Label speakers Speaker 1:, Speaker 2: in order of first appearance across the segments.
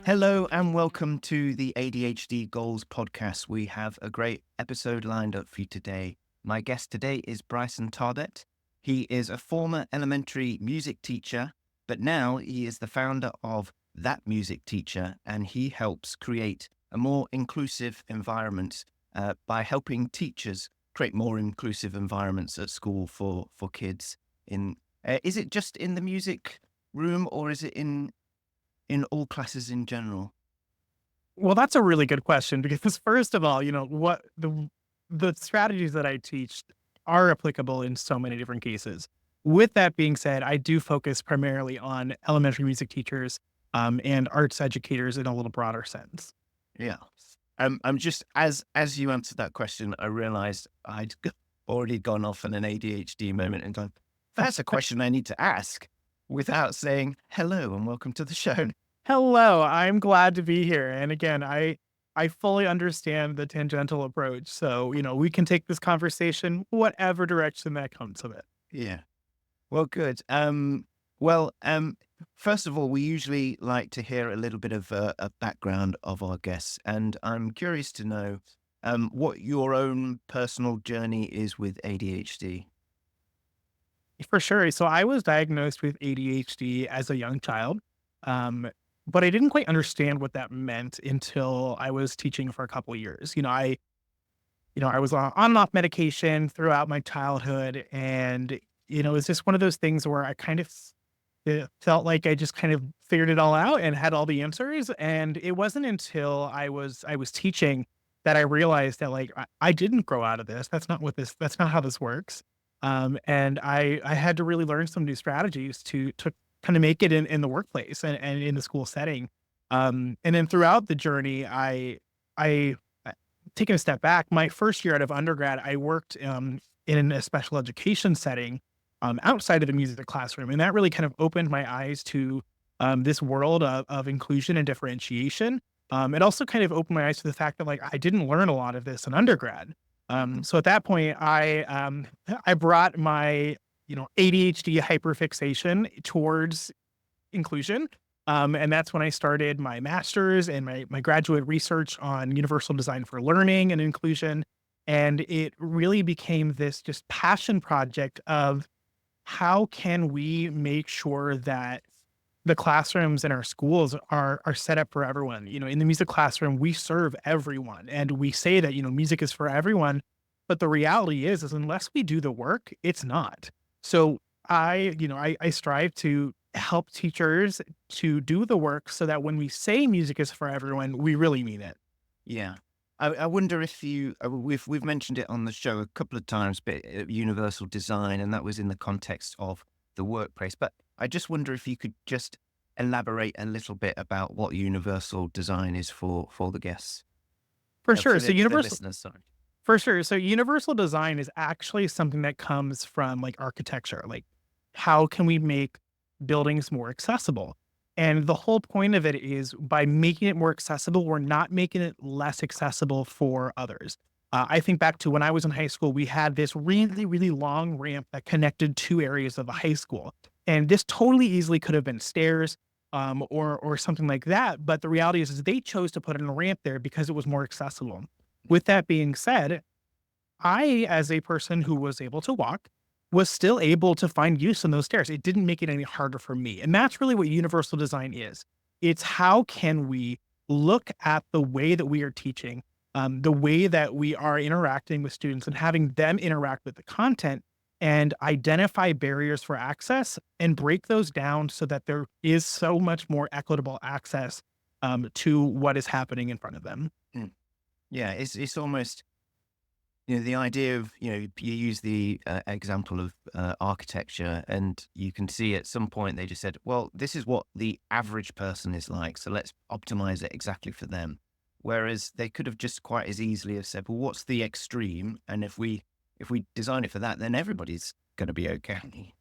Speaker 1: Hello and welcome to the ADHD Goals podcast. We have a great episode lined up for you today. My guest today is Bryson Tarbet. He is a former elementary music teacher, but now he is the founder of That Music Teacher, and he helps create a more inclusive environment by helping teachers create more inclusive environments at school for kids. Is it just in the music room, or is it in all classes in general?
Speaker 2: Well, that's a really good question because first of all, what the strategies that I teach are applicable in so many different cases. With that being said, I do focus primarily on elementary music teachers and arts educators in a little broader sense.
Speaker 1: Yeah. I'm just as you answered that question, I realized I'd already gone off in an ADHD moment and gone, that's a question I need to ask without saying hello and welcome to the show.
Speaker 2: Hello, I'm glad to be here. And again, I fully understand the tangential approach. So, we can take this conversation whatever direction that comes of it.
Speaker 1: Yeah. Well, good. First of all, we usually like to hear a little bit of a background of our guests, and I'm curious to know what your own personal journey is with ADHD.
Speaker 2: For sure. So I was diagnosed with ADHD as a young child. But I didn't quite understand what that meant until I was teaching for a couple of years. I was on and off medication throughout my childhood, and it was just one of those things where I kind of felt like I just kind of figured it all out and had all the answers. And it wasn't until I was teaching that I realized that I didn't grow out of this. That's not how this works. And I had to really learn some new strategies to kind of make it in the workplace and in the school setting. And then throughout the journey, I taking a step back, my first year out of undergrad, I worked in a special education setting outside of the music classroom. And that really kind of opened my eyes to this world of inclusion and differentiation. It also kind of opened my eyes to the fact that I didn't learn a lot of this in undergrad. So at that point, I brought my ADHD hyperfixation towards inclusion. And that's when I started my master's and my graduate research on universal design for learning and inclusion. And it really became this just passion project of how can we make sure that the classrooms in our schools are set up for everyone. In the music classroom, we serve everyone, and we say that, music is for everyone. But the reality is unless we do the work, it's not. So I strive to help teachers to do the work so that when we say music is for everyone, we really mean it.
Speaker 1: Yeah. I wonder if we've mentioned it on the show a couple of times, but universal design, and that was in the context of the workplace. But I just wonder if you could just elaborate a little bit about what universal design is for the guests.
Speaker 2: For sure. So universal
Speaker 1: listeners, sorry.
Speaker 2: For sure. So universal design is actually something that comes from architecture. How can we make buildings more accessible? And the whole point of it is by making it more accessible, we're not making it less accessible for others. I think back to when I was in high school, we had this really, really long ramp that connected two areas of the high school. And this totally easily could have been stairs or something like that. But the reality is they chose to put in a ramp there because it was more accessible. With that being said, I, as a person who was able to walk, was still able to find use in those stairs. It didn't make it any harder for me. And that's really what universal design is. It's how can we look at the way that we are teaching, the way that we are interacting with students and having them interact with the content and identify barriers for access and break those down so that there is so much more equitable access to what is happening in front of them.
Speaker 1: Yeah, it's almost, the idea of, you use the example of architecture, and you can see at some point they just said, well, this is what the average person is like, so let's optimize it exactly for them. Whereas they could have just quite as easily have said, well, what's the extreme? And if we design it for that, then everybody's going to be okay.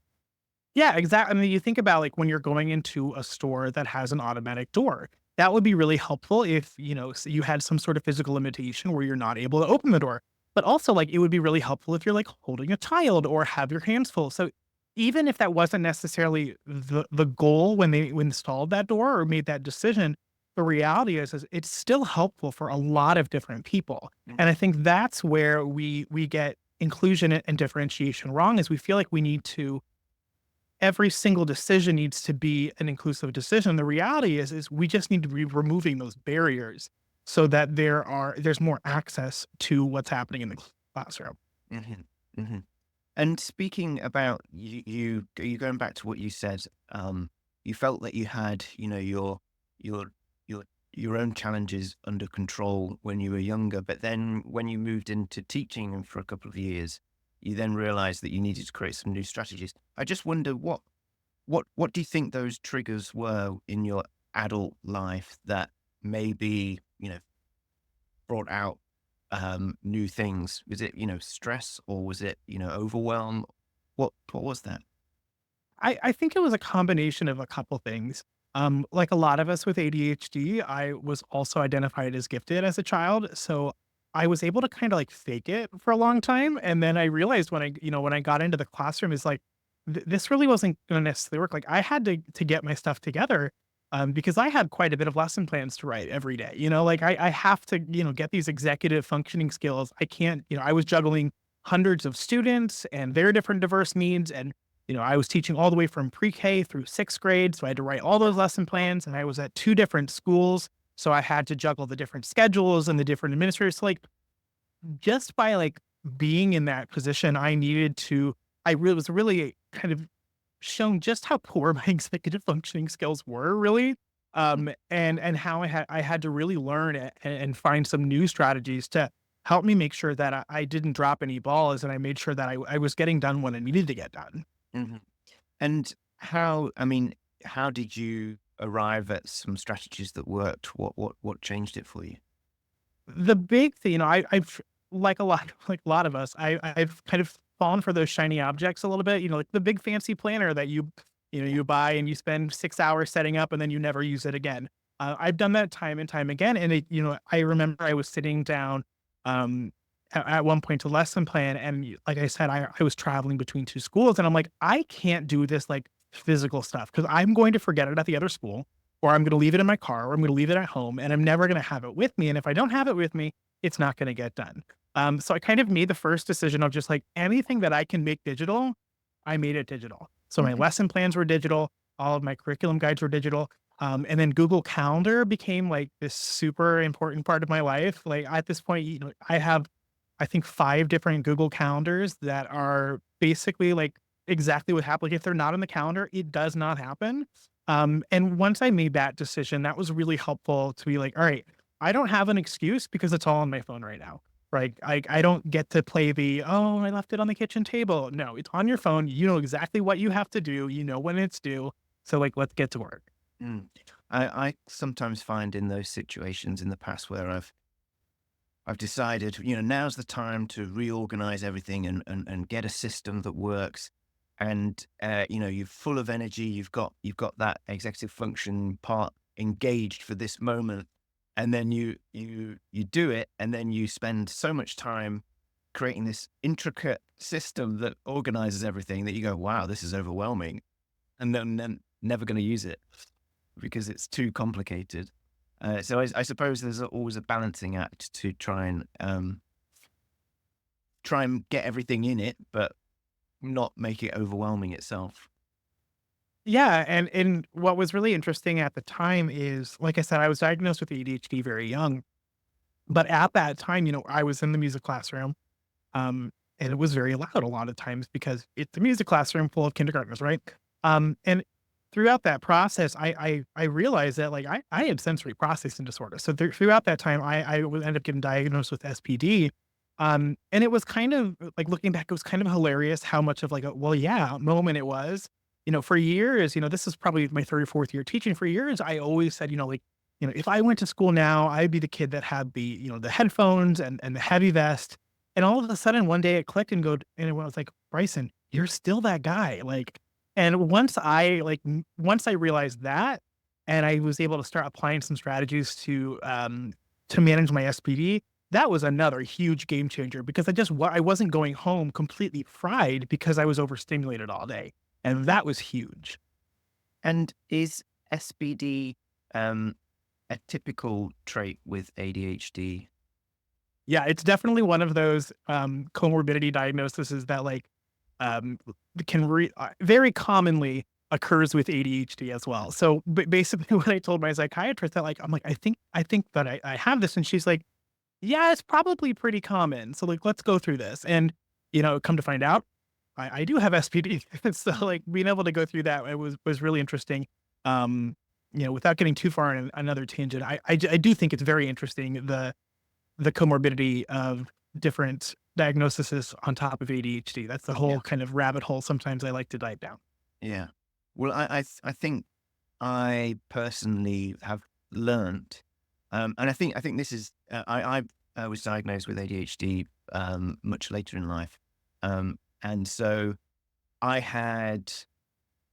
Speaker 2: Yeah, exactly. I mean, you think about when you're going into a store that has an automatic door. That would be really helpful if, you had some sort of physical limitation where you're not able to open the door. But also, like, it would be really helpful if you're, like, holding a child or have your hands full. So even if that wasn't necessarily the goal when they installed that door or made that decision, the reality is it's still helpful for a lot of different people. And I think that's where we get inclusion and differentiation wrong, is we feel like we need to every single decision needs to be an inclusive decision. The reality is we just need to be removing those barriers so that there's more access to what's happening in the classroom.
Speaker 1: Mhm, mhm. And speaking about you going back to what you said, you felt that you had, your your your own challenges under control when you were younger, but then when you moved into teaching for a couple of years, you then realized that you needed to create some new strategies. I just wonder what do you think those triggers were in your adult life that maybe, brought out new things? Was it, stress, or was it, overwhelm? What was that?
Speaker 2: I think it was a combination of a couple things. Like a lot of us with ADHD, I was also identified as gifted as a child. So I was able to kind of like fake it for a long time. And then I realized when I got into the classroom is like, this really wasn't going to necessarily work. Like I had to get my stuff together. Because I had quite a bit of lesson plans to write every day. Like I have to, get these executive functioning skills. I can't, I was juggling hundreds of students and their different diverse needs. And I was teaching all the way from pre-K through sixth grade. So I had to write all those lesson plans, and I was at two different schools. So I had to juggle the different schedules and the different administrators. So like just by like being in that position, I really was really kind of shown just how poor my executive functioning skills were really. And how I had to really learn and find some new strategies to help me make sure that I didn't drop any balls, and I made sure that I was getting done when I needed to get done.
Speaker 1: Mhm. And how did you arrive at some strategies that worked? What changed it for you?
Speaker 2: The big thing, I've like a lot like a lot of us, I've kind of fallen for those shiny objects a little bit, like the big fancy planner that you buy and you spend 6 hours setting up and then you never use it again. I've done that time and time again, and I remember I was sitting down, at one point to lesson plan, and like I said, I was traveling between 2 schools, and I'm like, "I can't do this, like, physical stuff because 'cause I'm going to forget it at the other school, or I'm gonna leave it in my car, or I'm gonna leave it at home, and I'm never gonna have it with me, and if I don't have it with me, it's not gonna get done." So I kind of made the first decision of just, like, anything that I can make digital, I made it digital. So my
Speaker 1: Mhm.
Speaker 2: lesson plans were digital, all of my curriculum guides were digital, and then Google Calendar became, like, this super important part of my life. Like, at this point, I have, I think, 5 different Google Calendars that are basically, like, exactly what happened. Like, if they're not in the calendar, it does not happen. And once I made that decision, that was really helpful to be like, "All right, I don't have an excuse because it's all on my phone right now." Right? I don't get to play the, "Oh, I left it on the kitchen table." No, it's on your phone. You know exactly what you have to do. You know when it's due. So, like, let's get to work.
Speaker 1: Mm. I sometimes find in those situations in the past where I've decided, now's the time to reorganize everything and get a system that works. And you're full of energy. You've got that executive function part engaged for this moment, and then you do it, and then you spend so much time creating this intricate system that organizes everything that you go, wow, this is overwhelming, and then never going to use it because it's too complicated. So I suppose there's always a balancing act to try and get everything in it, but not make it overwhelming itself.
Speaker 2: Yeah, and what was really interesting at the time is, like I said, I was diagnosed with ADHD very young, but at that time, I was in the music classroom, and it was very loud a lot of times because it's a music classroom full of kindergartners, right? And throughout that process, I realized that like I had sensory processing disorder. So throughout that time, I would end up getting diagnosed with SPD. And it was kind of like looking back, it was kind of hilarious how much of like a well, yeah, moment it was. For years, this is probably my third or fourth year teaching. For years, I always said, like, if I went to school now, I'd be the kid that had the headphones and the heavy vest. And all of a sudden, one day it clicked and it was like, Bryson, you're still that guy. Like, and once I realized that, and I was able to start applying some strategies to manage my SPD, that was another huge game changer because I wasn't going home completely fried because I was overstimulated all day, and that was huge.
Speaker 1: And is SPD um, a typical trait with ADHD?
Speaker 2: Yeah, it's definitely one of those, comorbidity diagnoses that, like, um, very commonly occurs with ADHD as well. So, basically what I told my psychiatrist that, like, I'm like, "I think that I have this," and she's like, "Yeah, it's probably pretty common. So, like, let's go through this." And, come to find out, I do have SPD. So, like, being able to go through that, it was really interesting. Um, without getting too far in another tangent, I do think it's very interesting, the comorbidity of different diagnoses on top of ADHD. That's the
Speaker 1: Yeah.
Speaker 2: whole kind of rabbit hole sometimes I like to dive down.
Speaker 1: Yeah. Well, I think I personally have learnt, and I think this is I was diagnosed with ADHD much later in life, and so I had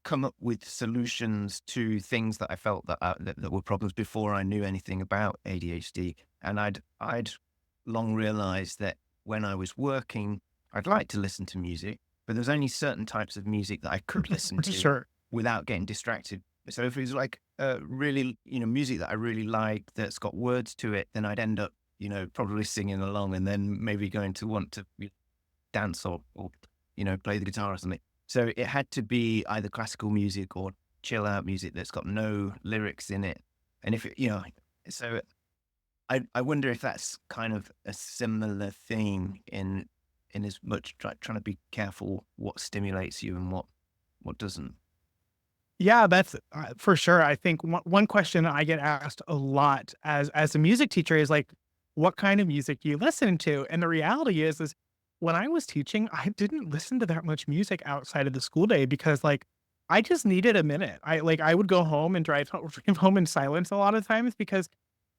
Speaker 1: come up with solutions to things that I felt that were problems before I knew anything about ADHD, and I'd long realised that when I was working, I'd like to listen to music, but there's only certain types of music that I could listen to
Speaker 2: Sure.
Speaker 1: without getting distracted. So if it was like really, music that I really like that's got words to it, then I'd end up, probably singing along and then maybe going to want to dance or play the guitar or something. So it had to be either classical music or chill out music that's got no lyrics in it. And if so I wonder if that's kind of a similar thing in as much trying to be careful what stimulates you and what doesn't.
Speaker 2: Yeah, that's for sure. I think one question I get asked a lot as a music teacher is like, what kind of music do you listen to? And the reality is when I was teaching, I didn't listen to that much music outside of the school day because like I just needed a minute. I would go home and drive home in silence a lot of times because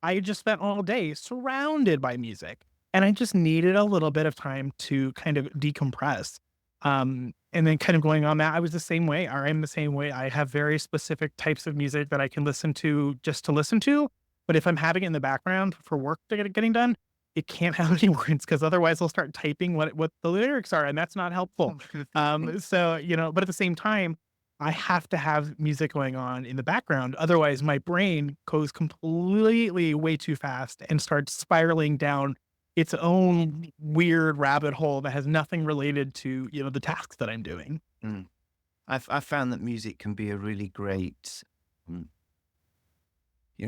Speaker 2: I just spent all day surrounded by music, and I just needed a little bit of time to kind of decompress. And then kind of going on that, I was the same way, or I'm the same way. I have very specific types of music that I can listen to just to listen to, but if I'm having it in the background for work to getting done, it can't have any words because otherwise I'll start typing what the lyrics are, and that's not helpful. So, but at the same time, I have to have music going on in the background. Otherwise, my brain goes completely way too fast and starts spiraling down its own weird rabbit hole that has nothing related to, the tasks that I'm doing.
Speaker 1: Mm. I've found that music can be a really great, mm,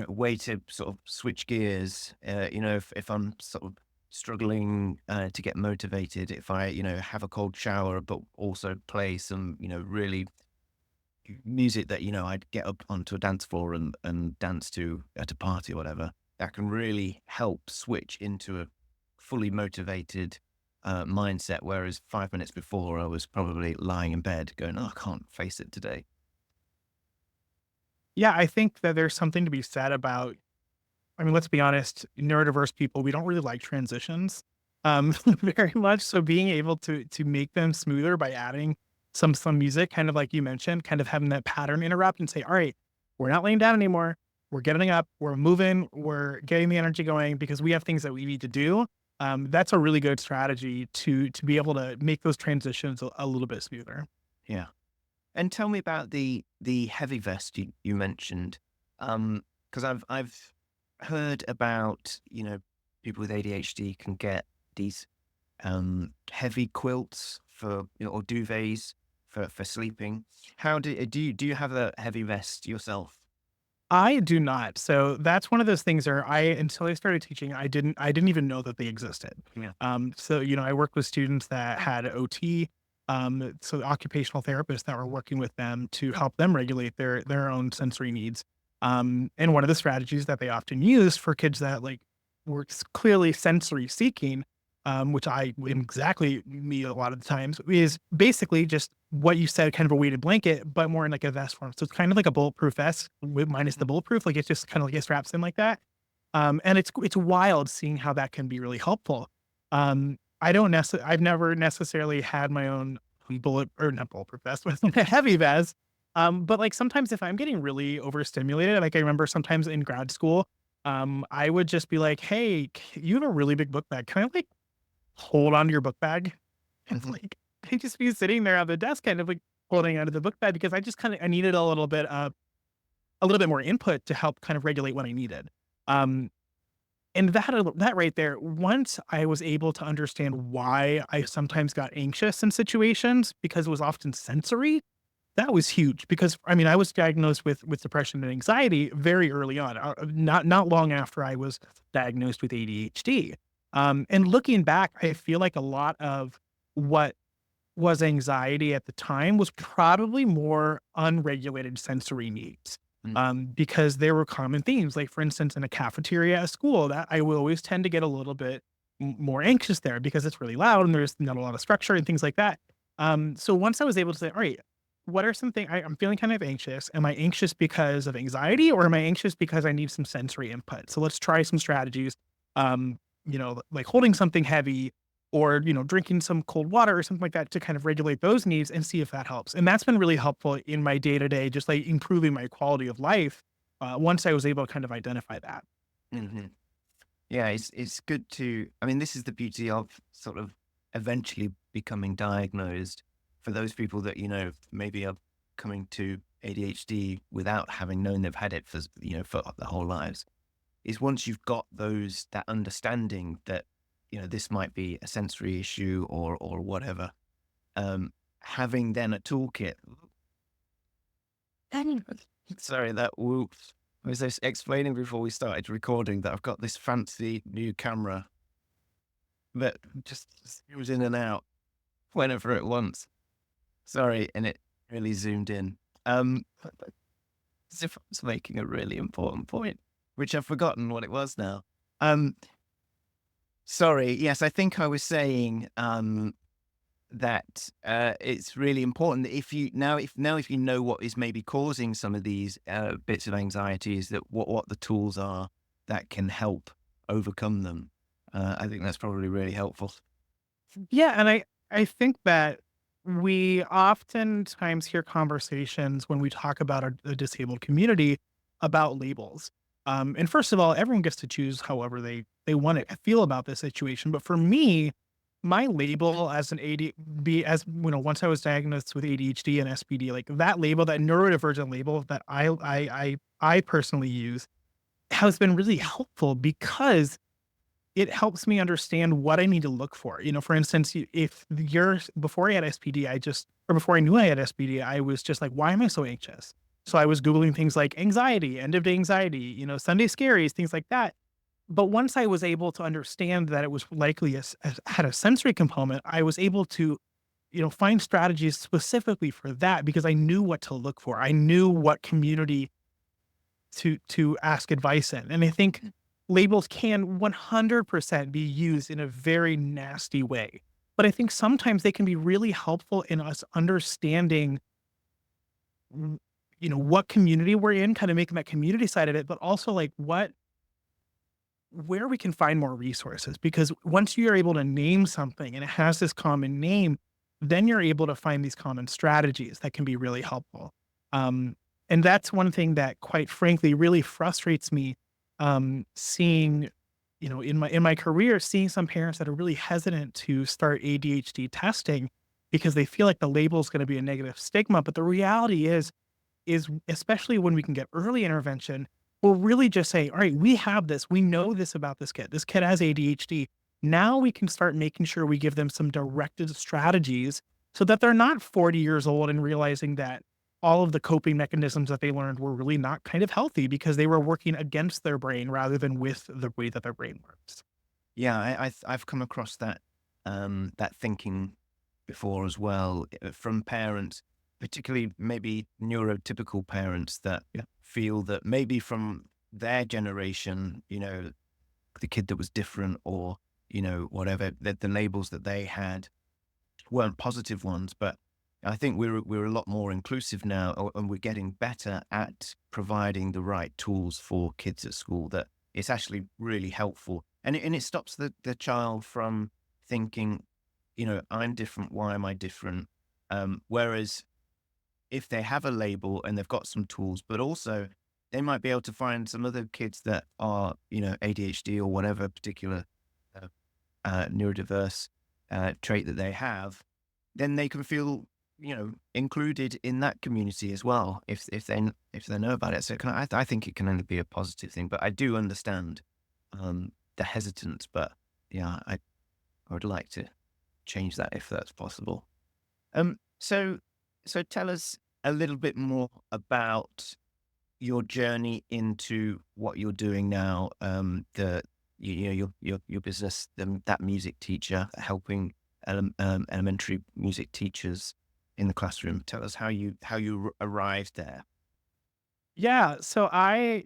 Speaker 1: way to sort of switch gears. If I'm sort of struggling to get motivated, if I have a cold shower but also play some really music that I'd get up onto a dance floor and dance to at a party or whatever, that can really help switch into a fully motivated mindset. Whereas 5 minutes before, I was probably lying in bed going, "Oh, I can't face it today."
Speaker 2: Yeah, I think that there's something to be said about, I mean, let's be honest, neurodiverse people, we don't really like transitions, very much. So being able to make them smoother by adding some music, kind of like you mentioned, kind of having that pattern interrupt and say, all right, we're not laying down anymore. We're getting up, we're moving, we're getting the energy going because we have things that we need to do. That's a really good strategy to be able to make those transitions a little bit smoother.
Speaker 1: Yeah. And tell me about the heavy vest you mentioned, because I've heard about people with ADHD can get these heavy quilts for or duvets for sleeping. How do you have a heavy vest yourself?
Speaker 2: I do not. So that's one of those things where until I started teaching, I didn't even know that they existed.
Speaker 1: Yeah.
Speaker 2: So I worked with students that had OT, so occupational therapists that were working with them to help them regulate their own sensory needs. And one of the strategies that they often use for kids that like were clearly sensory seeking, which I am exactly me a lot of the times, is basically just what you said, kind of a weighted blanket, but more in like a vest form. So it's kind of like a bulletproof vest with minus the
Speaker 1: Mhm.
Speaker 2: bulletproof. Like it's just kind of like it straps in like that. And it's wild seeing how that can be really helpful. I've never necessarily had my own bullet or not bulletproof vest, but a heavy vest. But like sometimes if I'm getting really overstimulated, like I remember sometimes in grad school, I would just be like, "Hey, you have a really big book bag. Can I like hold on to your book bag?" It's
Speaker 1: Mhm.
Speaker 2: like I just be sitting there at the desk, kind of like holding onto the book bag because I just kind of I needed a little bit more input to help kind of regulate what I needed. Um, and that right there, once I was able to understand why I sometimes got anxious in situations because it was often sensory, that was huge because I mean, I was diagnosed with depression and anxiety very early on, not long after I was diagnosed with ADHD. And looking back, I feel like a lot of what was anxiety at the time was probably more unregulated sensory needs.
Speaker 1: Mm.
Speaker 2: Because there were common themes, like for instance, in a cafeteria at school, that I will always tend to get a little bit more anxious there because it's really loud and there's not a lot of structure and things like that. So once I was able to say, all right, what are some things I'm feeling kind of anxious? Am I anxious because of anxiety or am I anxious because I need some sensory input? So let's try some strategies. Like holding something heavy or, drinking some cold water or something like that to kind of regulate those needs and see if that helps. And that's been really helpful in my day to day, just like improving my quality of life once I was able to kind of identify that.
Speaker 1: Mhm. Yeah, it's good to. I mean, this is the beauty of sort of eventually becoming diagnosed for those people that maybe are coming to ADHD without having known they've had it for for their whole lives. Is once you've got that understanding that this might be a sensory issue or whatever, um, having then a toolkit. Sorry, that whoop. I was just explaining before we started recording that I've got this fancy new camera that just zooms in and out whenever it wants. Sorry, and it really zoomed in. As if I was making a really important point, which I've forgotten what it was now. Um, Sorry. Yes, I think I was saying that it's really important that if you know what is maybe causing some of these bits of anxiety, is that what the tools are that can help overcome them. I think that's probably really helpful.
Speaker 2: Yeah, and I think that we oftentimes hear conversations when we talk about a disabled community about labels. And first of all, everyone gets to choose however they want to feel about this situation. But for me, my label as an AD, as once I was diagnosed with ADHD and SPD, like that label, that neurodivergent label that I personally use, has been really helpful because it helps me understand what I need to look for. For instance, if you're before I had SPD, or before I knew I had SPD, I was just like, why am I so anxious? So I was Googling things like anxiety, end of day anxiety, Sunday scaries, things like that. But once I was able to understand that it was likely had a sensory component, I was able to, find strategies specifically for that because I knew what to look for. I knew what community to ask advice in. And I think labels can 100% be used in a very nasty way. But I think sometimes they can be really helpful in us understanding, w- what community we're in, kind of making that community side of it, but also like where we can find more resources. Because once you're able to name something and it has this common name, then you're able to find these common strategies that can be really helpful. Um, and that's one thing that, quite frankly, really frustrates me. Seeing, in my career, seeing some parents that are really hesitant to start ADHD testing because they feel like the label is going to be a negative stigma. But the reality is especially when we can get early intervention, we'll really just say, all right, we have this. We know this about this kid. This kid has ADHD. Now we can start making sure we give them some directed strategies so that they're not 40 years old and realizing that all of the coping mechanisms that they learned were really not kind of healthy because they were working against their brain rather than with the way that their brain works.
Speaker 1: Yeah, I've come across that thinking before as well, from parents, particularly maybe neurotypical parents that
Speaker 2: Yeah.
Speaker 1: feel that maybe from their generation, the kid that was different, or whatever, the labels that they had weren't positive ones. But I think we're a lot more inclusive now, and we're getting better at providing the right tools for kids at school. That it's actually really helpful, and it stops the child from thinking, I'm different. Why am I different? Whereas if they have a label and they've got some tools, but also they might be able to find some other kids that are, ADHD or whatever particular uh, neurodiverse trait that they have, then they can feel, included in that community as well if they know about it. So I think it can only be a positive thing. But I do understand the hesitance. But yeah, I would like to change that if that's possible. So tell us a little bit more about your journey into what you're doing now. Your business, that music teacher, helping elementary music teachers in the classroom. Tell us how you arrived there.
Speaker 2: Yeah, so as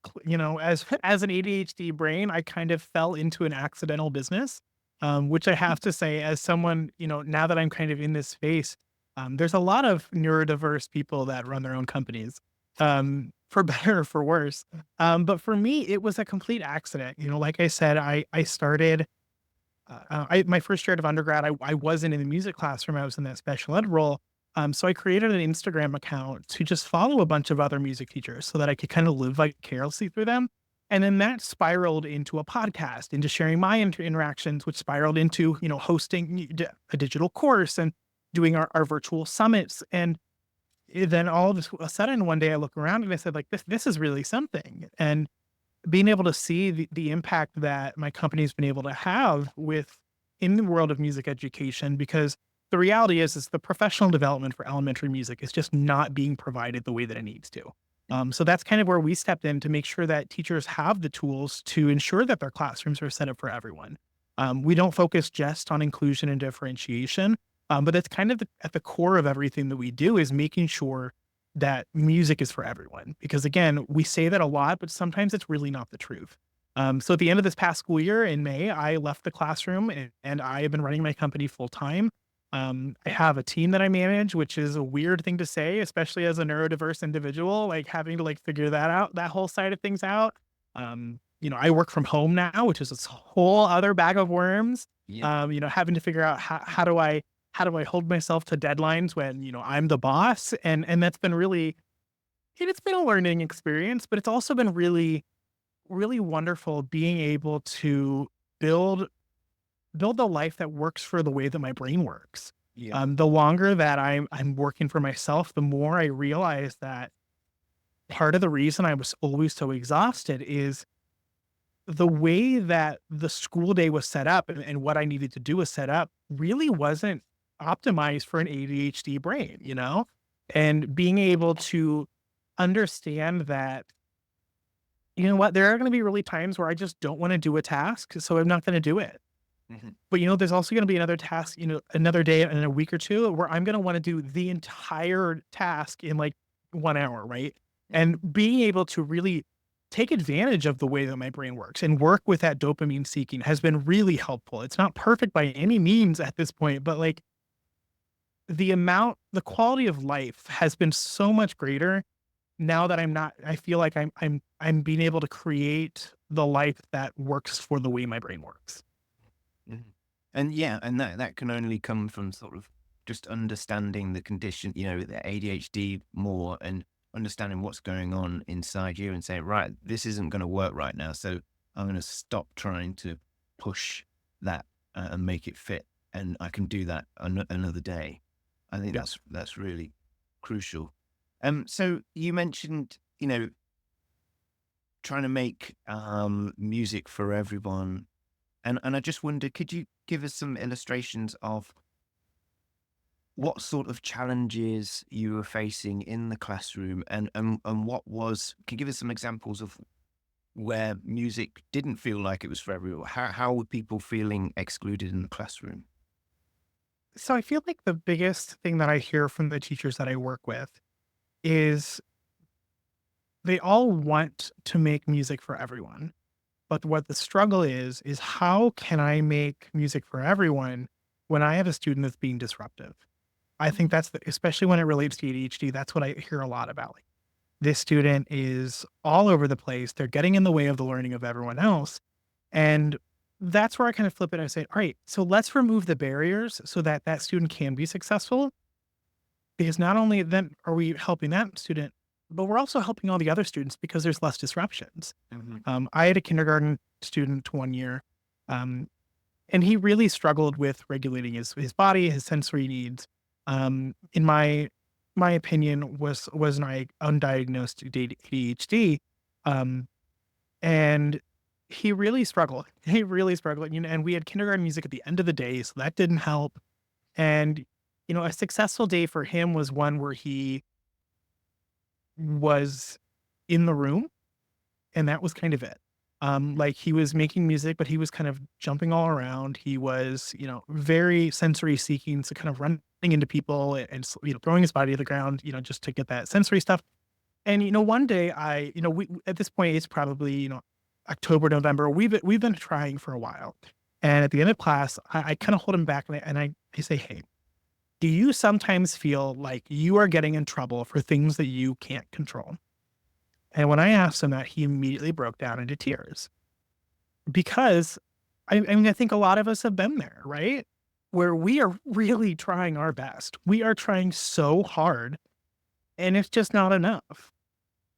Speaker 2: an ADHD brain, I kind of fell into an accidental business, which I have to say, as someone, now that I'm kind of in this space, there's a lot of neurodiverse people that run their own companies, for better or for worse. But for me, it was a complete accident. Like I said, I started. My first year of undergrad, I wasn't in the music classroom. I was in that special ed role. So I created an Instagram account to just follow a bunch of other music teachers so that I could kind of live vicariously through them. And then that spiraled into a podcast, into sharing my interactions, which spiraled into, hosting a digital course and doing our virtual summits. And then all of a sudden, one day I look around and I said, like, this is really something. And being able to see the impact that my company's been able to have with in the world of music education, because the reality is the professional development for elementary music is just not being provided the way that it needs to. So that's kind of where we stepped in to make sure that teachers have the tools to ensure that their classrooms are set up for everyone. We don't focus just on inclusion and differentiation, but it's kind of at the core of everything that we do is making sure that music is for everyone. Because again, we say that a lot, but sometimes it's really not the truth. So at the end of this past school year in May, I left the classroom and I have been running my company full time. I have a team that I manage, which is a weird thing to say, especially as a neurodiverse individual, like having to figure that whole side of things out. I work from home now, which is a whole other bag of worms.
Speaker 1: Yeah.
Speaker 2: Having to figure out how do I hold myself to deadlines when, I'm the boss? And that's been really, it's been a learning experience, but it's also been really, really wonderful being able to build the life that works for the way that my brain works.
Speaker 1: Yeah.
Speaker 2: The longer that I'm working for myself, the more I realize that part of the reason I was always so exhausted is the way that the school day was set up and what I needed to do was set up really wasn't optimized for an ADHD brain, And being able to understand that, what, there are going to be really times where I just don't want to do a task, so I'm not going to do it.
Speaker 1: Mhm.
Speaker 2: But there's also going to be another task, another day in a week or two where I'm going to want to do the entire task in 1 hour, right? And being able to really take advantage of the way that my brain works and work with that dopamine seeking has been really helpful. It's not perfect by any means at this point, but the quality of life has been so much greater now that I feel like I'm being able to create the life that works for the way my brain works.
Speaker 1: Mhm. And yeah, and that can only come from sort of just understanding the condition, the ADHD more and understanding what's going on inside you and saying, right, this isn't going to work right now. So I'm going to stop trying to push that and make it fit. And I can do that another day. I think
Speaker 2: Yeah.
Speaker 1: that's really crucial. So you mentioned, trying to make music for everyone. And I just wonder, could you give us some illustrations of what sort of challenges you were facing in the classroom and can you give us some examples of where music didn't feel like it was for everyone? How were people feeling excluded in the classroom?
Speaker 2: So I feel like the biggest thing that I hear from the teachers that I work with is they all want to make music for everyone. But what the struggle is how can I make music for everyone when I have a student that's being disruptive? I think that's especially when it relates to ADHD, that's what I hear a lot about. Like, this student is all over the place. They're getting in the way of the learning of everyone else. And that's where I kind of flip it. I say, all right, so let's remove the barriers so that that student can be successful. Because not only then are we helping that student but we're also helping all the other students because there's less disruptions.
Speaker 1: Mhm.
Speaker 2: I had a kindergarten student one year, um, and he really struggled with regulating his body, his sensory needs. In my opinion, was an undiagnosed ADHD, um, and he really struggled. He really struggled, and we had kindergarten music at the end of the day, so that didn't help. And a successful day for him was one where he was in the room, and that was kind of it. Like, he was making music, but he was kind of jumping all around. He was, very sensory seeking, so kind of running into people and throwing his body to the ground, just to get that sensory stuff. And, one day we at this point, it's probably, October, November. We've been trying for a while. And at the end of class, I kind of hold him back and I say, "Hey, do you sometimes feel like you are getting in trouble for things that you can't control?" And when I asked him that, he immediately broke down into tears because I mean, I think a lot of us have been there, right? Where we are really trying our best. We are trying so hard and it's just not enough.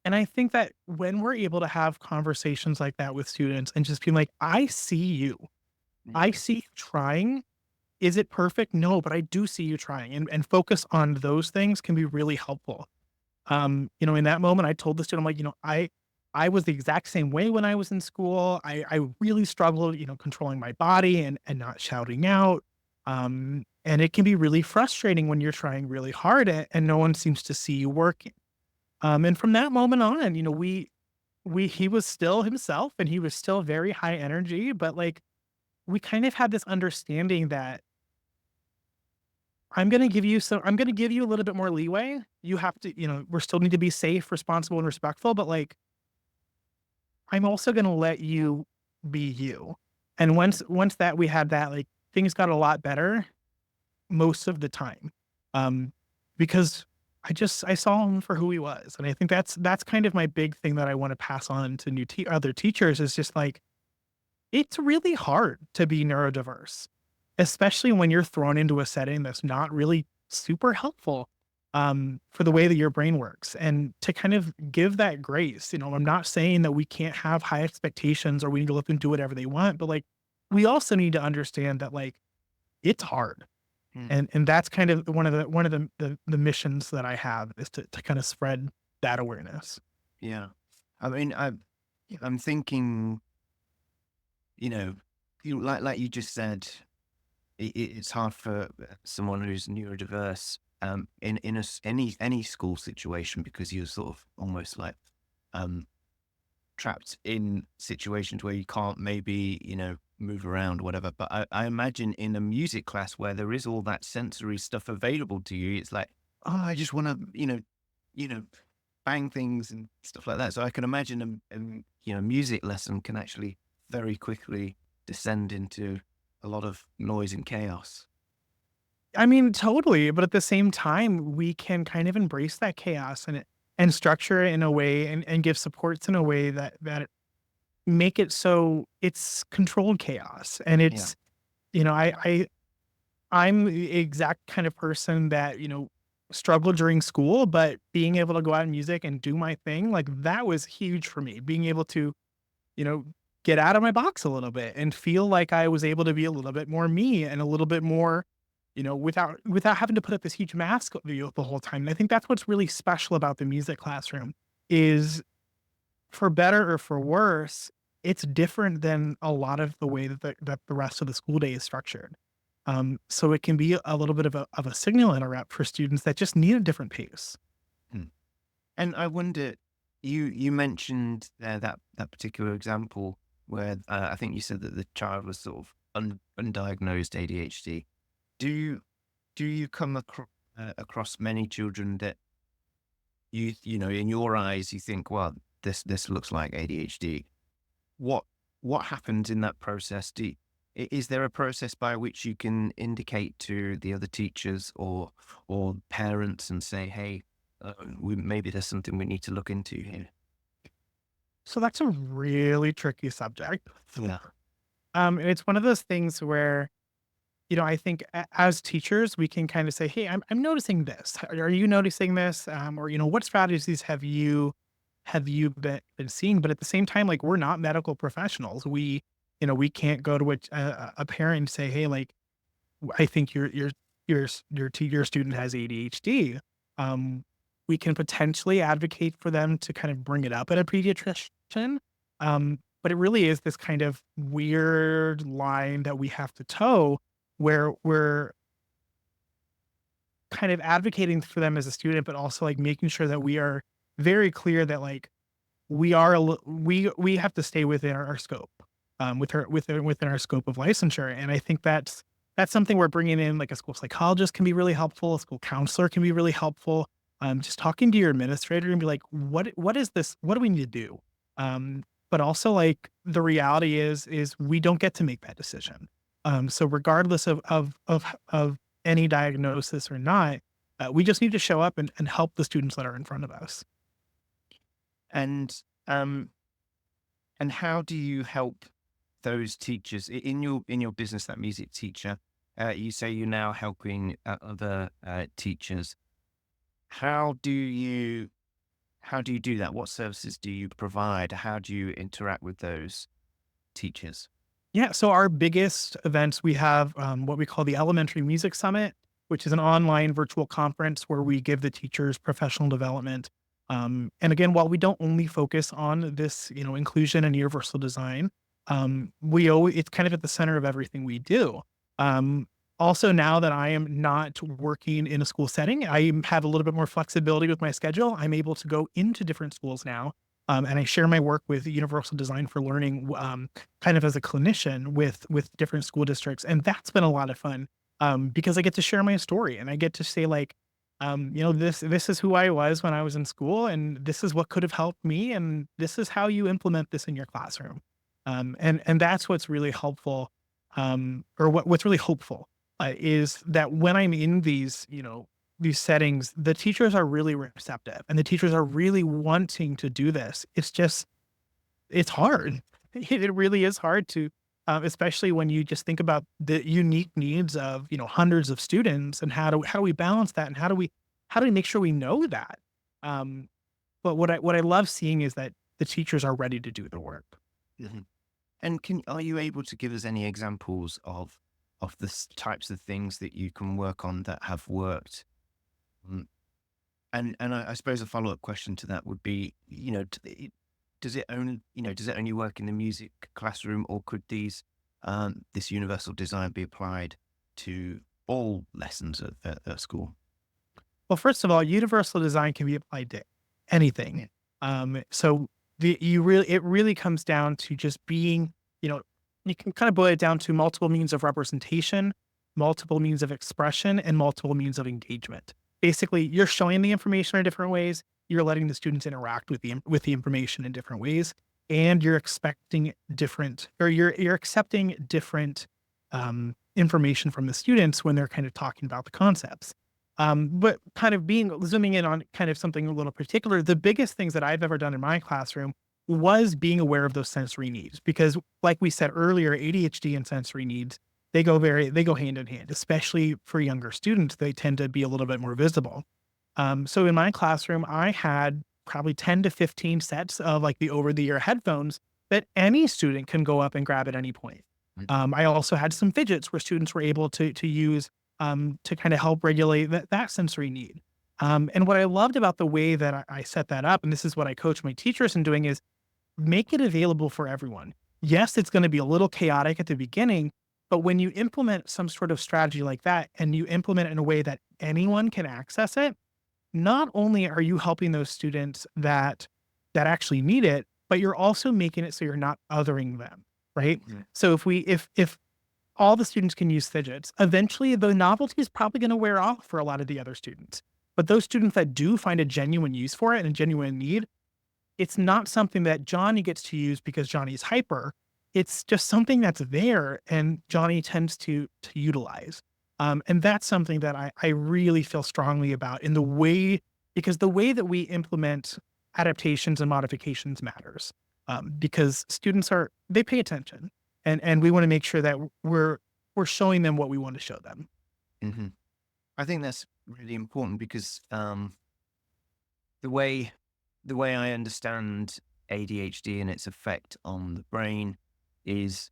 Speaker 2: And I think that when we're able to have conversations like that with students and just being like, I see you, I
Speaker 1: Yeah.
Speaker 2: see you trying. Is it perfect? No, but I do see you trying and focus on those things can be really helpful. In that moment, I told the student, I'm like, I was the exact same way when I was in school. I really struggled, controlling my body and not shouting out. And it can be really frustrating when you're trying really hard and no one seems to see you working. And from that moment on, he was still himself and he was still very high energy, but like we kind of had this understanding that I'm gonna give you a little bit more leeway. You have to, we still need to be safe, responsible, and respectful, but like I'm also gonna let you be you. And once that we had that, like things got a lot better most of the time. Um, because I saw him for who he was. And I think that's kind of my big thing that I want to pass on to other teachers is just like it's really hard to be neurodiverse, especially when you're thrown into a setting that's not really super helpful, for the way that your brain works. And to kind of give that grace, I'm not saying that we can't have high expectations or we need to let them do whatever they want, but like we also need to understand that like it's hard.
Speaker 1: Mm.
Speaker 2: And that's kind of one of the missions that I have is to kind of spread that awareness.
Speaker 1: Yeah. I mean, I'm thinking, you know, like you just said, it's hard for someone who's neurodiverse in any school situation because you're sort of almost like um trapped in situations where you can't maybe, move around or whatever. But I imagine in a music class where there is all that sensory stuff available to you, it's like, oh, I just want to, you know, bang things and stuff like that. So I can imagine music lesson can actually very quickly descend into a lot of noise and chaos.
Speaker 2: I mean, totally, but at the same time, we can kind of embrace that chaos and structure it in a way and give supports in a way that make it so it's controlled chaos. And
Speaker 1: Yeah.
Speaker 2: it's, you know, I'm the exact kind of person that, struggled during school, but being able to go out in music and do my thing, like that was huge for me. Being able to, you know, get out of my box a little bit and feel like I was able to be a little bit more me and a little bit more, without having to put up this huge mask the whole time. And I think that's what's really special about the music classroom is for better or for worse, it's different than a lot of the way that the rest of the school day is structured. So it can be a little bit of a signal interrupt for students that just need a different pace.
Speaker 1: Hmm. And I wonder, you mentioned there that particular example where I think you said that the child was sort of undiagnosed ADHD. Do you come across many children that in your eyes you think, well, this looks like ADHD? What happens in that process? Is there a process by which you can indicate to the other teachers or parents and say, hey, maybe there's something we need to look into here?
Speaker 2: So that's a really tricky subject.
Speaker 1: Yeah.
Speaker 2: And it's one of those things where I think as teachers, we can kind of say, "Hey, I'm noticing this. Are you noticing this?" Or, what strategies have you been seeing? But at the same time, like, we're not medical professionals. We can't go to a parent and say, "Hey, like, I think your student has ADHD." Um, we can potentially advocate for them to kind of bring it up at a pediatrician. But it really is this kind of weird line that we have to toe where we're kind of advocating for them as a student, but also like making sure that we are very clear that like we have to stay within our scope, within our scope of licensure. And I think that's something we're bringing in. Like a school psychologist can be really helpful. A school counselor can be really helpful. Just talking to your administrator and be like, what is this? What do we need to do? But also like the reality is we don't get to make that decision. So regardless of any diagnosis or not, we just need to show up and help the students that are in front of us.
Speaker 1: And um, and how do you help those teachers in your business, that music teacher? You say you're now helping other teachers. How do you how do you do that? What services do you provide? How do you interact with those teachers?
Speaker 2: Yeah, so our biggest events, we have what we call the Elementary Music Summit, which is an online virtual conference where we give the teachers professional development. And again, while we don't only focus on this, inclusion and universal design, it's kind of at the center of everything we do. Um, Also, now that I am not working in a school setting, I have a little bit more flexibility with my schedule. I'm able to go into different schools now, and I share my work with Universal Design for Learning, kind of as a clinician with different school districts, and that's been a lot of fun, because I get to share my story and I get to say like, this is who I was when I was in school, and this is what could have helped me, and this is how you implement this in your classroom, and that's what's really helpful, or what's really hopeful, is that when I'm in these settings, the teachers are really receptive and the teachers are really wanting to do this. It's just it's hard. It really is hard to, especially when you just think about the unique needs of, hundreds of students and how do we balance that and how do we make sure we know that? Um, but what I love seeing is that the teachers are ready to do the work.
Speaker 1: Mhm. And can are you able to give us any examples of the types of things that you can work on that have worked? Mm, and I suppose a follow up question to that would be, does it only does it only work in the music classroom, or could this universal design be applied to all lessons at school?
Speaker 2: Well, first of all, universal design can be applied to anything.
Speaker 1: Yeah.
Speaker 2: So it really comes down to just being, you know, you can kind of boil it down to multiple means of representation, multiple means of expression, and multiple means of engagement. Basically, you're showing the information in different ways. You're letting the students interact with the information in different ways, and you're expecting different, or you're accepting different, information from the students when they're kind of talking about the concepts. But kind of zooming in on kind of something a little particular, the biggest things that I've ever done in my classroom was being aware of those sensory needs. Because like we said earlier, ADHD and sensory needs, they go hand in hand, especially for younger students. They tend to be a little bit more visible. So in my classroom, I had probably 10 to 15 sets of like the over the ear headphones that any student can go up and grab at any point.
Speaker 1: Mm.
Speaker 2: I also had some fidgets where students were able to use, to kind of help regulate that sensory need. And what I loved about the way that I set that up, and this is what I coach my teachers in doing, is make it available for everyone. Yes, it's going to be a little chaotic at the beginning, but when you implement some sort of strategy like that and you implement it in a way that anyone can access it, not only are you helping those students that actually need it, but you're also making it so you're not othering them, right?
Speaker 1: Yeah.
Speaker 2: So if all the students can use fidgets, eventually the novelty is probably going to wear off for a lot of the other students. But those students that do find a genuine use for it and a genuine need, it's not something that Johnny gets to use because Johnny's hyper. It's just something that's there and Johnny tends to utilize. And that's something that I really feel strongly about in the way, because the way that we implement adaptations and modifications matters. Because students they pay attention, and we want to make sure that we're we're showing them what we want to show them.
Speaker 1: Hmm. I think that's really important because the way the way I understand ADHD and its effect on the brain is,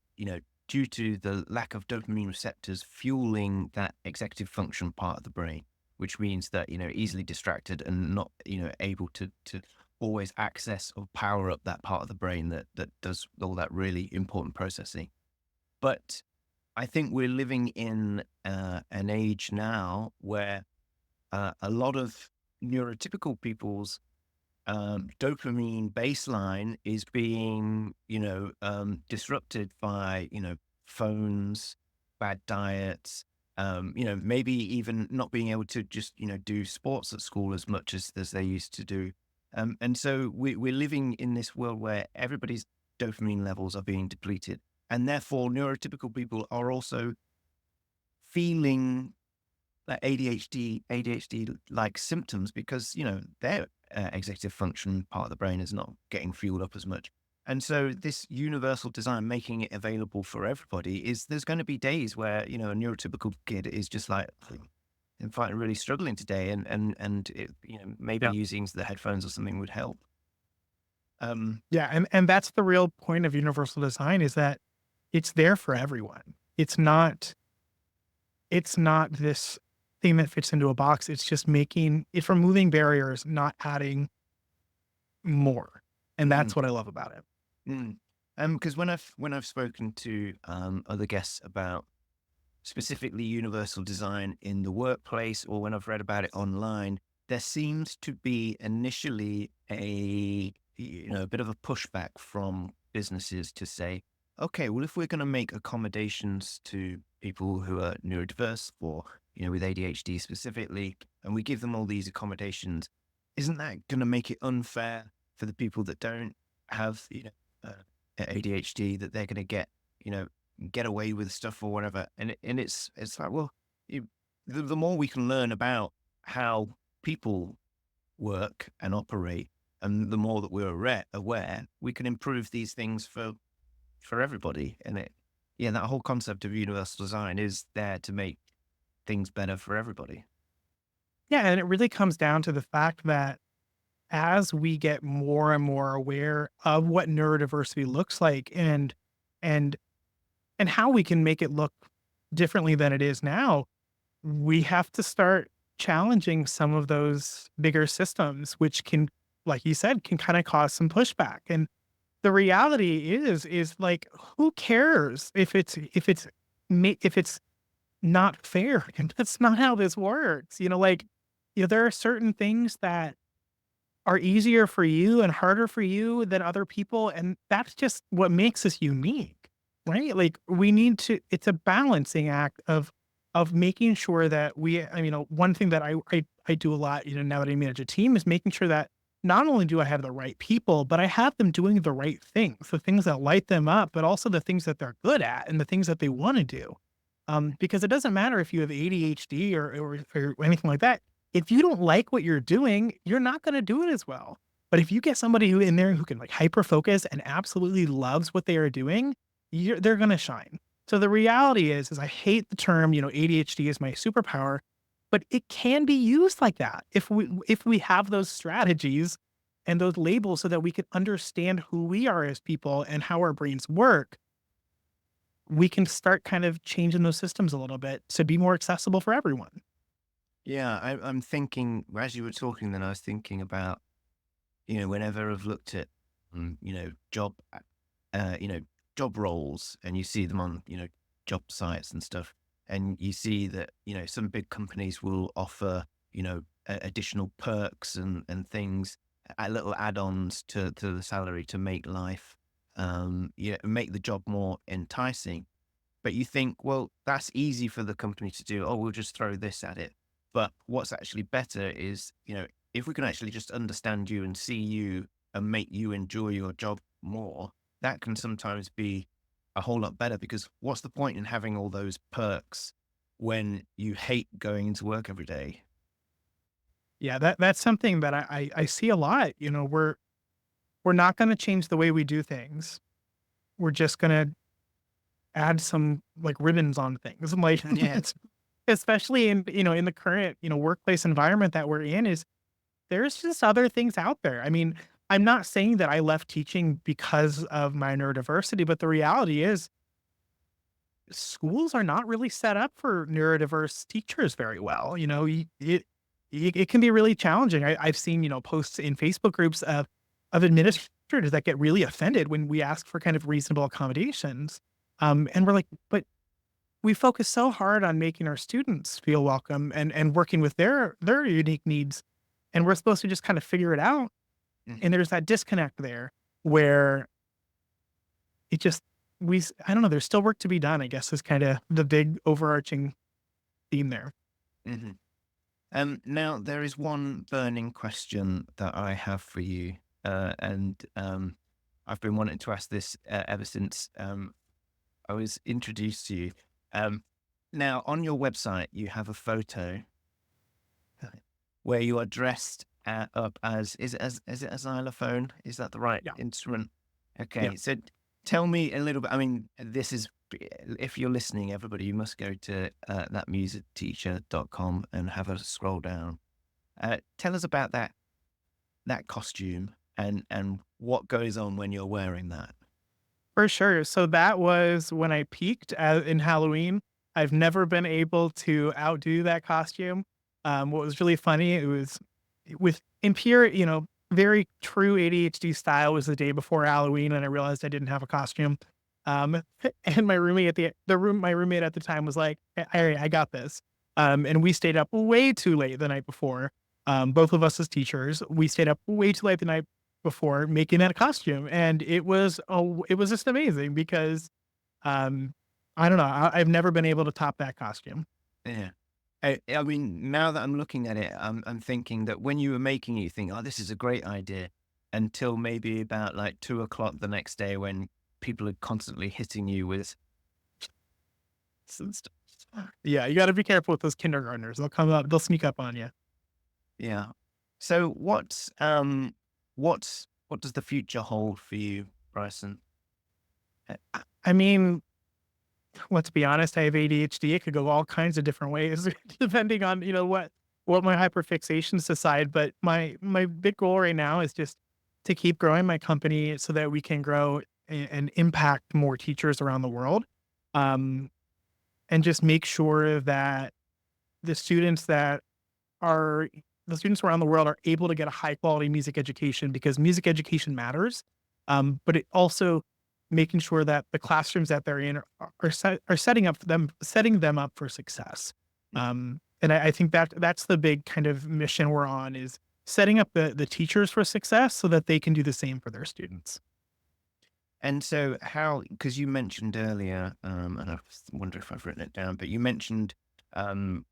Speaker 1: due to the lack of dopamine receptors fueling that executive function part of the brain, which means that, easily distracted and not, able to always access or power up that part of the brain that does all that really important processing. But I think we're living in an age now where a lot of neurotypical people's dopamine baseline is being, disrupted by, phones, bad diets, maybe even not being able to just, do sports at school as much as they used to do. And so we're living in this world where everybody's dopamine levels are being depleted. And therefore, neurotypical people are also feeling like ADHD like symptoms because, their executive function part of the brain is not getting fueled up as much. And so this universal design, making it available for everybody, is there's going to be days where, a neurotypical kid is just like, in fact, really struggling today. And it, maybe
Speaker 2: Yeah.
Speaker 1: using the headphones or something would help. Um,
Speaker 2: Yeah, and that's the real point of universal design is that it's there for everyone. It's not this thing that fits into a box. It's just making it's removing barriers, not adding more. And
Speaker 1: mm,
Speaker 2: that's what I love about it.
Speaker 1: mm. Because when I've spoken to other guests about specifically universal design in the workplace, or when I've read about it online, there seems to be initially a bit of a pushback from businesses to say, okay, well, if we're going to make accommodations to people who are neurodiverse or, with ADHD specifically, and we give them all these accommodations, isn't that going to make it unfair for the people that don't have, ADHD, that they're going to get away with stuff or whatever. And it's like, well, the more we can learn about how people work and operate, and the more that we're aware, we can improve these things for everybody. And that whole concept of universal design is there to make things better for everybody.
Speaker 2: Yeah, and it really comes down to the fact that as we get more and more aware of what neurodiversity looks like and and how we can make it look differently than it is now, we have to start challenging some of those bigger systems, which can, like you said, can kind of cause some pushback. And the reality is like, who cares if it's not fair? And that's not how this works. There are certain things that are easier for you and harder for you than other people, and that's just what makes us unique, right? Like, we need to it's a balancing act of making sure that one thing that I do a lot, now that I manage a team is making sure that not only do I have the right people, but I have them doing the right things, the things that light them up, but also the things that they're good at and the things that they wanna do. Because it doesn't matter if you have ADHD or anything like that. If you don't like what you're doing, you're not gonna do it as well. But if you get somebody who in there who can, like, hyper focus and absolutely loves what they are doing, they're gonna shine. So the reality is I hate the term, ADHD is my superpower, but it can be used like that if we have those strategies and those labels so that we can understand who we are as people and how our brains work. We can start kind of changing those systems a little bit to be more accessible for everyone.
Speaker 1: Yeah, I'm thinking as you were talking, then I was thinking about, whenever I've looked at, uh, you know, job roles, and you see them on, job sites and stuff, and you see that, some big companies will offer, additional perks and things, little add-ons to the salary to make life, make the job more enticing. But you think, well, that's easy for the company to do. Oh, we'll just throw this at it. But what's actually better is, if we can actually just understand you and see you and make you enjoy your job more, that can sometimes be a whole lot better, because what's the point in having all those perks when you hate going into work every day?
Speaker 2: Yeah, that's something that I see a lot. We're not gonna change the way we do things. We're just gonna add some like ribbons on things. I'm like,
Speaker 1: Yeah.
Speaker 2: especially in, in the current, workplace environment that we're in is there's just other things out there. I mean, I'm not saying that I left teaching because of my neurodiversity, but the reality is schools are not really set up for neurodiverse teachers very well. It can be really challenging. I've seen, posts in Facebook groups of administrators that get really offended when we ask for kind of reasonable accommodations. And we're like, but we focus so hard on making our students feel welcome and working with their unique needs, and we're supposed to just kind of figure it out.
Speaker 1: Mhm.
Speaker 2: And there's that disconnect there where it just I don't know, there's still work to be done, I guess, is kinda the big overarching theme there.
Speaker 1: Mhm. Now there is one burning question that I have for you, and I've been wanting to ask this ever since I was introduced to you. Um, Now, on your website, you have a photo where you are dressed up as is it a xylophone? Is that the right
Speaker 2: Yeah,
Speaker 1: instrument?
Speaker 2: yeah.
Speaker 1: Okay, so tell me a little bit. I mean, this is if you're listening, everybody, you must go to thatmusicteacher.com and have a scroll down. Tell us about that costume and what goes on when you're wearing that.
Speaker 2: For sure. So that was when I peaked in Halloween. I've never been able to outdo that costume. What was really funny, it was with in pure, very true ADHD style was the day before Halloween, and I realized I didn't have a costume. Um, and my roommate at my roommate at the time was like, I got this." And we stayed up way too late the night before. Both of us as teachers, we stayed up way too late the night before making that costume, and it was just amazing because, um, I don't know, I've never been able to top that costume.
Speaker 1: Yeah. I mean, now that I'm looking at it, I'm thinking that when you were making it, you think, "Oh, this is a great idea," until maybe about like 2 o'clock the next day when people are constantly hitting you with some stuff.
Speaker 2: Yeah, you gotta be careful with those kindergartners, they'll sneak up on you.
Speaker 1: Yeah. So what does the future hold for you, Bryson?
Speaker 2: I mean, let's be honest, I have ADHD, it could go all kinds of different ways depending on, what my hyperfixations decide, but my big goal right now is just to keep growing my company so that we can grow and impact more teachers around the world, um, and just make sure that the students that are the students around the world are able to get a high quality music education because music education matters. But it also making sure that the classrooms that they're in are setting them up for success. And I think that that's the big kind of mission we're on is setting up the teachers for success so that they can do the same for their students.
Speaker 1: And so how, because you mentioned earlier, and I wonder if I've written it down, but you mentioned um,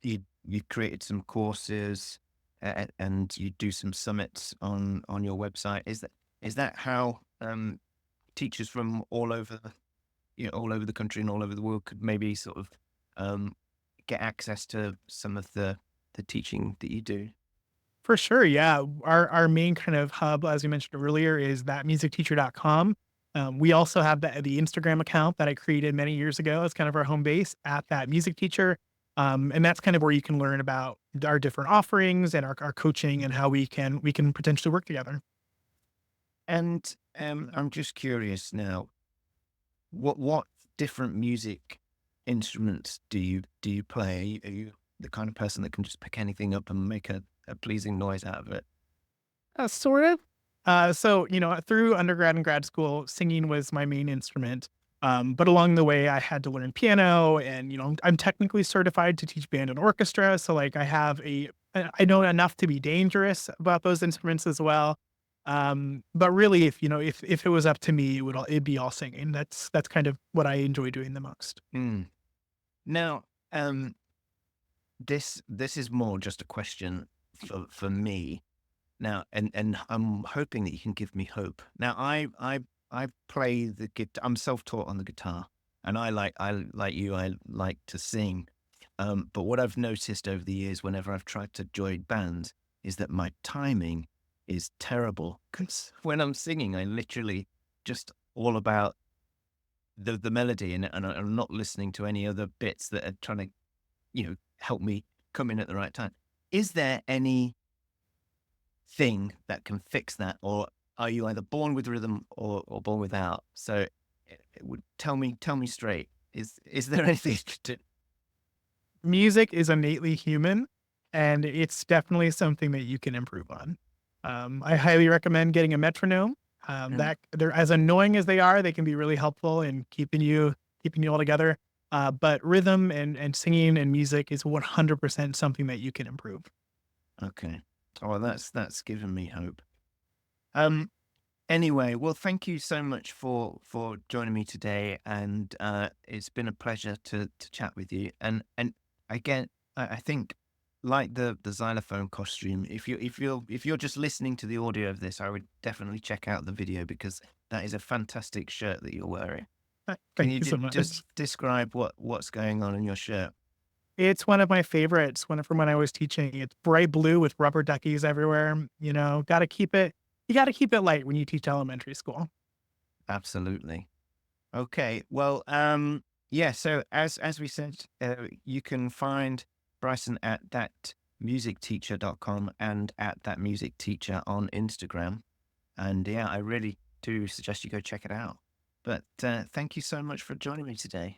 Speaker 1: you created some courses and you do some summits on your website. Is that how teachers from all over all over the country and all over the world could maybe sort of um, get access to some of the teaching that you do?
Speaker 2: For sure, yeah. Our main kind of hub, as you mentioned earlier, is thatmusicteacher.com. We also have the Instagram account that I created many years ago as kind of our home base at that music teacher. And that's kind of where you can learn about our different offerings and our coaching and how we can potentially work together.
Speaker 1: And I'm just curious now, what different music instruments do you play? Are you the kind of person that can just pick anything up and make a pleasing noise out of it?
Speaker 2: Sort of. So, through undergrad and grad school, singing was my main instrument. But along the way, I had to learn piano, and I'm technically certified to teach band and orchestra. So, like, I know enough to be dangerous about those instruments as well. But really, if it was up to me, it'd be all singing. That's kind of what I enjoy doing the most.
Speaker 1: Mm. Now, this is more just a question for me now, and I'm hoping that you can give me hope. Now, I play the guitar. I'm self-taught on the guitar, and I like you. I like to sing. But what I've noticed over the years, whenever I've tried to join bands, is that my timing is terrible. Because when I'm singing, I literally just all about the melody and I'm not listening to any other bits that are trying to, help me come in at the right time. Is there any thing that can fix that, or are you either born with rhythm or born without? So it would tell me straight. Is there anything to
Speaker 2: Music is innately human, and it's definitely something that you can improve on. I highly recommend getting a metronome.
Speaker 1: Mm,
Speaker 2: That they're as annoying as they are, they can be really helpful in keeping you all together. But rhythm and singing and music is 100% something that you can improve.
Speaker 1: okay. Oh, well, that's given me hope. Um. Anyway, well, thank you so much for joining me today, and it's been a pleasure to chat with you. And again, I think like the xylophone costume, if you're just listening to the audio of this, I would definitely check out the video because that is a fantastic shirt that you're wearing. Can
Speaker 2: Thank
Speaker 1: you
Speaker 2: you so
Speaker 1: just
Speaker 2: much.
Speaker 1: describe what's going on in your shirt?
Speaker 2: It's one of my favorites from when I was teaching. It's bright blue with rubber duckies everywhere. You gotta keep it light when you teach elementary school.
Speaker 1: Absolutely. Okay. Well, yeah. So as we said, you can find Bryson at thatmusicteacher.com and at thatmusicteacher on Instagram. And yeah, I really do suggest you go check it out. But thank you so much for joining me today.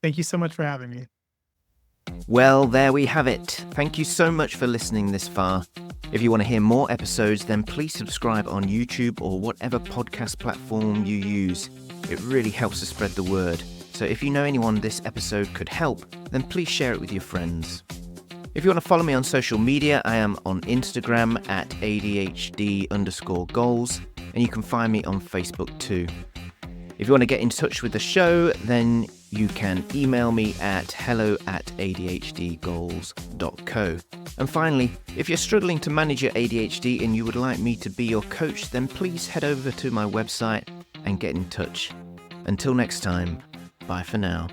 Speaker 2: Thank you so much for having me.
Speaker 1: Well, there we have it. Thank you so much for listening this far. If you want to hear more episodes, then please subscribe on YouTube or whatever podcast platform you use. It really helps to spread the word. So if you know anyone this episode could help, then please share it with your friends. If you want to follow me on social media, I am on Instagram at ADHD_goals, and you can find me on Facebook too. If you want to get in touch with the show, then you can email me at hello@adhdgoals.co. And finally, if you're struggling to manage your ADHD and you would like me to be your coach, then please head over to my website and get in touch. Until next time, bye for now.